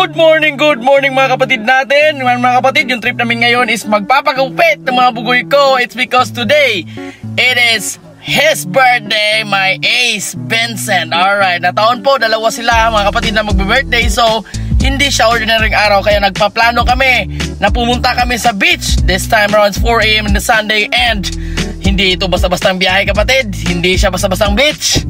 Good morning mga kapatid natin. Mga kapatid, yung trip namin ngayon is magpapagupit ng mga bugoy ko. It's because today, it is his birthday, my Ace Vincent. Alright, nataon po, dalawa sila mga kapatid na magbe-birthday. So, hindi siya ordinaryong araw. Kaya nagpaplano kami na pumunta kami sa beach. This time around 4 AM on the Sunday. And hindi ito basta-bastang biyahe kapatid. Hindi siya basta-bastang beach.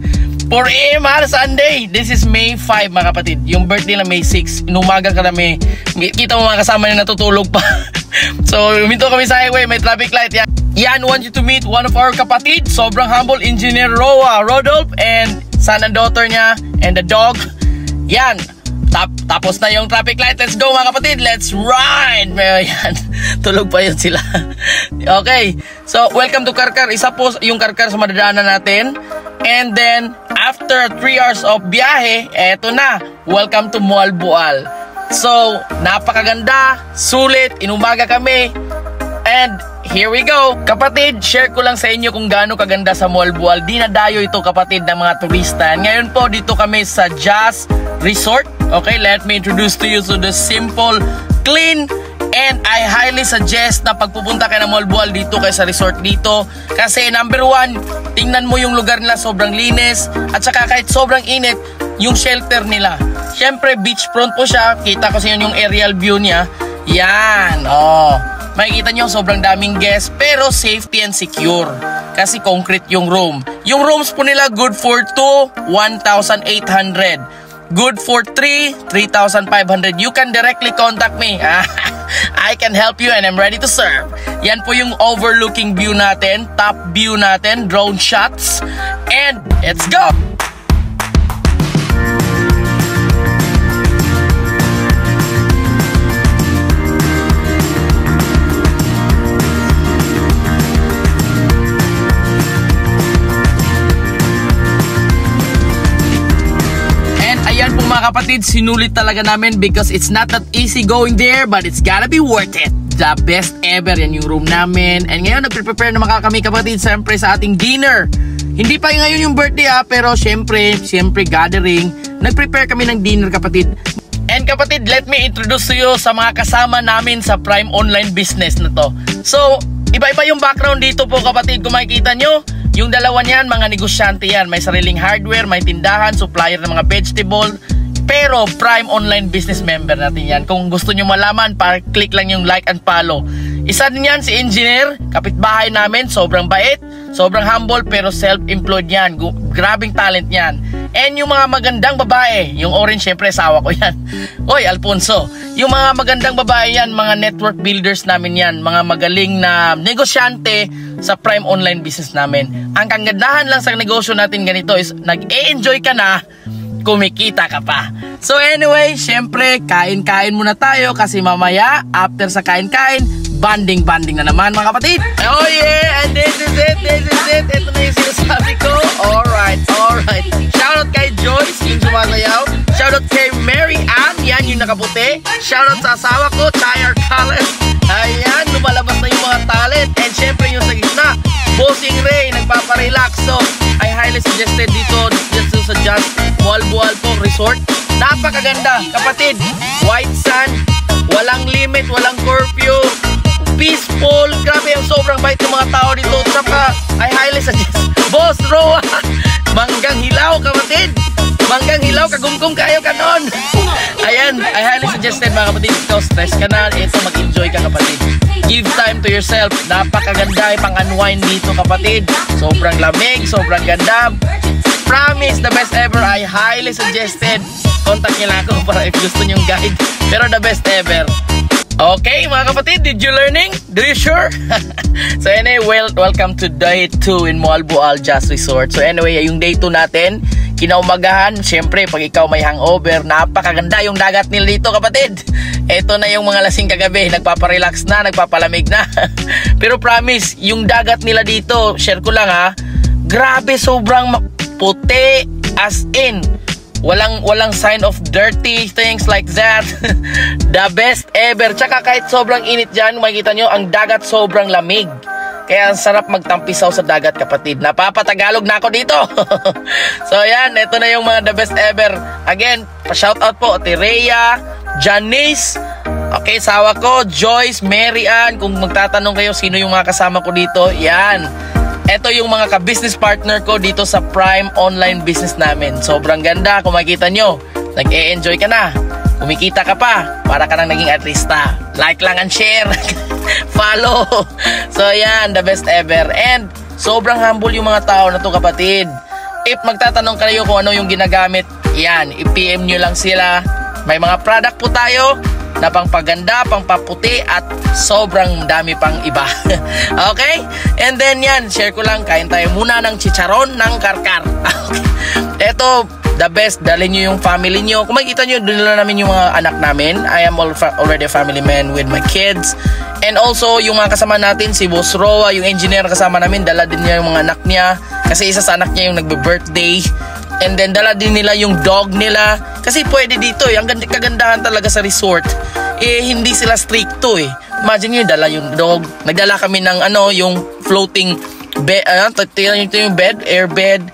4 AM Sunday. This is May 5 mga kapatid. Yung birthday na May 6. Inumaga ka na may kita mo mga kasama na natutulog pa. So huminto kami sa highway. May traffic light. Yan, want you to meet one of our kapatid. Sobrang humble, Engineer Roa Rodolph. And son and daughter niya. And the dog. Yan. Tapos na yung traffic light. Let's go mga kapatid. Let's ride. Yan. Tulog pa yun sila. Okay. So welcome to Karkar. Isa po yung Karkar sa madadaanan natin. And then after 3 hours of biyahe, eto na. Welcome to Moalboal. So napakaganda, sulit, inumaga kami. And here we go. Kapatid, share ko lang sa inyo kung gaano kaganda sa Moalboal. Dinadayo ito kapatid ng mga turista. Ngayon po dito kami sa Jazz Resort. Okay, let me introduce to you to the simple, clean, and I highly suggest na pagpupunta kayo ng Moalboal dito kayo sa resort dito. Kasi number 1, tingnan mo yung lugar nila, sobrang linis. At saka kahit sobrang init, yung shelter nila. Siyempre beachfront po siya. Kita ko sa inyo yung aerial view niya. Yan, makikita nyo sobrang daming guests. Pero safety and secure. Kasi concrete yung room. Yung rooms po nila good for 2, 1,800. Good for 3, 3,500. You can directly contact me. I can help you and I'm ready to serve. Yan po yung overlooking view natin, top view natin, drone shots. And let's go! Ayan po mga kapatid, sinulit talaga namin because it's not that easy going there, but it's gotta be worth it. The best ever, yan yung room namin. And ngayon nagpre-prepare naman kami kapatid, siyempre sa ating dinner. Hindi pa ngayon yung birthday pero siyempre gathering. Nag-prepare kami ng dinner kapatid. And kapatid, let me introduce to you sa mga kasama namin sa Prime Online business na to. So, iba-iba yung background dito po kapatid, kung makikita nyo. Yung dalawa niyan, mga negosyante yan. May sariling hardware, may tindahan, supplier ng mga vegetable. Pero Prime Online business member natin yan. Kung gusto nyo malaman, click lang yung like and follow. Isa din yan si Engineer, kapitbahay namin. Sobrang bait, sobrang humble, pero self-employed yan. Grabing talent yan. And yung mga magandang babae, yung orange syempre asawa ko yan. Oy, Alfonso. Yung mga magandang babae yan, mga network builders namin yan. Mga magaling na negosyante sa Prime Online business namin. Ang kagandahan lang sa negosyo natin ganito is nag-e-enjoy ka na, kumikita ka pa. So anyway, syempre kain-kain muna tayo kasi mamaya after sa kain-kain, banding na naman mga kapatid. Oh yeah, and this is it. Ito na yung sinasabi ko. Alright. Shoutout kay Joyce, yung sumasayaw. Shoutout kay Mary Ann, yan yung nakaputi. Shoutout sa asawa ko, Tyre Collins. Ayan, lumalabas na yung mga talent. And syempre yung sa gitna, Bossing Ray, nagpaparelax. So, I highly suggested dito sa Jazz Moalboal po Resort. Napakaganda, kapatid. White sand, walang limit, walang curfew. Peaceful, grabe ang sobrang bait ng mga tao dito. Tsaka, I highly suggest, Boss Roa, manggang hilaw kapatid. Manggang hilaw, kagumkum kayo kanon. Ayan, I highly suggested mga kapatid. Ito, stress ka na, ito mag-enjoy ka kapatid. Give time to yourself. Napakaganda pang unwind dito kapatid. Sobrang lamig, sobrang ganda. Promise, the best ever. I highly suggested. Contact nyo lang ako para if gusto nyong guide. Pero the best ever. Okay mga kapatid, did you learning? Do you sure? So anyway, welcome to day 2 in Moalboal Jazz Resort. So anyway, yung day 2 natin, kinaumagahan, syempre pag ikaw may hangover, napakaganda yung dagat nila dito kapatid. Ito na yung mga lasing kagabi, nagpaparelax na, nagpapalamig na. Pero promise, yung dagat nila dito, share ko lang grabe sobrang puti as in. Walang sign of dirty things like that. The best ever. Tsaka kahit sobrang init dyan, makikita nyo, ang dagat sobrang lamig. Kaya ang sarap magtampisaw sa dagat kapatid. Napapatagalog na ako dito. So yan, ito na yung mga the best ever. Again, pa-shoutout po, Ate Rhea, Janice, okay, sawa ko, Joyce, Mary Ann. Kung magtatanong kayo sino yung mga kasama ko dito, yan. Ito yung mga ka-business partner ko dito sa Prime Online Business namin. Sobrang ganda, kung makikita nyo, nag-e-enjoy ka na. Kumikita ka pa, para ka nang naging artista. Like lang and share. Follow. So yan, the best ever. And sobrang humble yung mga tao na to, kapatid. If magtatanong kayo kung ano yung ginagamit, yan, i-PM nyo lang sila. May mga product po tayo na pangpaganda, pangpaputi at sobrang dami pang iba. Okay? And then yan, share ko lang, kain tayo muna ng chicharon ng karkar. Okay. Ito, the best, dalhin nyo yung family nyo. Kung makikita nyo, dinala namin yung mga anak namin. I am already a family man with my kids. And also, yung mga kasama natin, si Boss Roa, yung engineer kasama namin, dala din niya yung mga anak niya. Kasi isa sa anak niya yung nagbe-birthday. And then dala din nila yung dog nila. Kasi pwede dito eh. Ang kagandahan talaga sa resort, eh hindi sila stricto eh. Imagine nyo, dala yung dog. Nagdala kami ng yung floating bed, yung bed, air bed.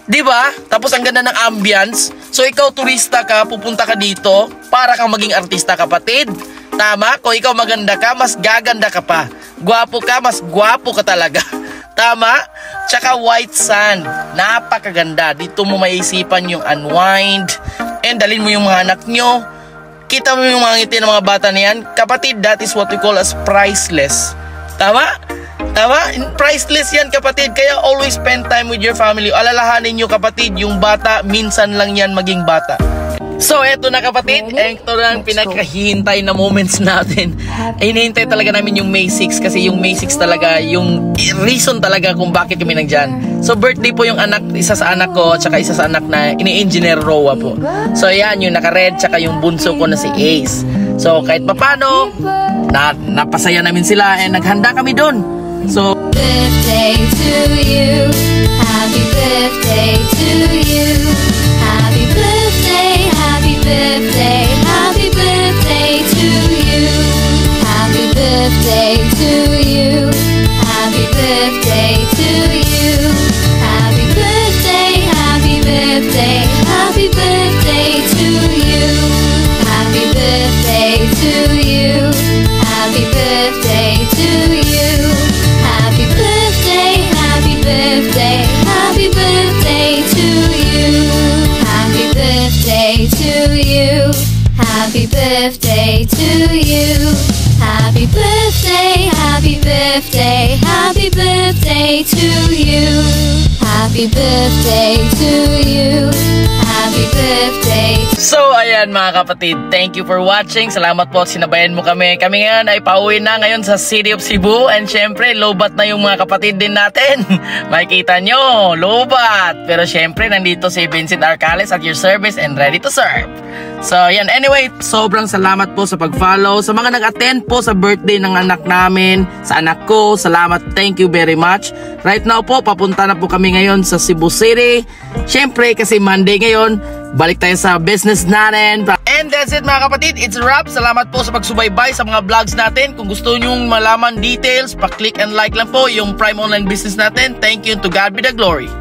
Diba? Tapos ang ganda ng ambience. So ikaw turista ka, pupunta ka dito para kang maging artista, kapatid. Tama? Kung ikaw maganda ka, mas gaganda ka pa. Gwapo ka, mas gwapo ka talaga. Tama? Tsaka white sand. Napakaganda. Dito mo maisipan yung unwind. And dalhin mo yung mga anak nyo. Kita mo yung mga ngiti ng mga bata na yan. Kapatid, that is what we call as priceless. Tama? Tama? Priceless yan, kapatid. Kaya always spend time with your family. Alalahanin nyo, kapatid, yung bata, minsan lang yan maging bata. So, eto na, kapatid. Ito na ang pinakahihintay na moments natin. Hinihintay talaga namin yung May 6 kasi yung May 6 talaga yung reason talaga kung bakit kami nandyan. So, birthday po yung anak, isa sa anak ko, tsaka isa sa anak na ini-engineer Roa po. So, yan, yung naka-red, tsaka yung bunso ko na si Ace. So, kahit papano, napasaya namin sila and naghanda kami doon. So, birthday to you. Happy birthday to you. Happy birthday, happy birthday, happy birthday to you. Happy birthday to you. Happy birthday to you. Happy birthday, happy birthday, happy birthday to you. Happy birthday to you. Happy birthday to you. Happy birthday, happy birthday, happy birthday to you. Happy birthday to you. Happy birthday to you. Happy birthday, happy birthday, happy birthday to you. Happy birthday to you. Happy birthday. So, ayan mga kapatid, thank you for watching. Salamat po at sinabayan mo kami. Kami ngayon ay pauwi na ngayon sa City of Cebu. And syempre, lobat na yung mga kapatid din natin. Makikita nyo, lobat. Pero syempre, nandito si Vincent Arcales at your service and ready to serve. So, yan. Anyway, sobrang salamat po sa pag-follow. Sa mga nag-attend po sa birthday ng anak namin, sa anak ko, salamat. Thank you very much. Right now po, papunta na po kami ngayon sa Cebu City. Syempre, kasi Monday ngayon, balik tayo sa business natin. And that's it mga kapatid, it's a wrap. Salamat po sa pagsubaybay sa mga vlogs natin. Kung gusto nyo malaman details, pa-click and like lang po yung Prime Online Business natin. Thank you, to God be the glory.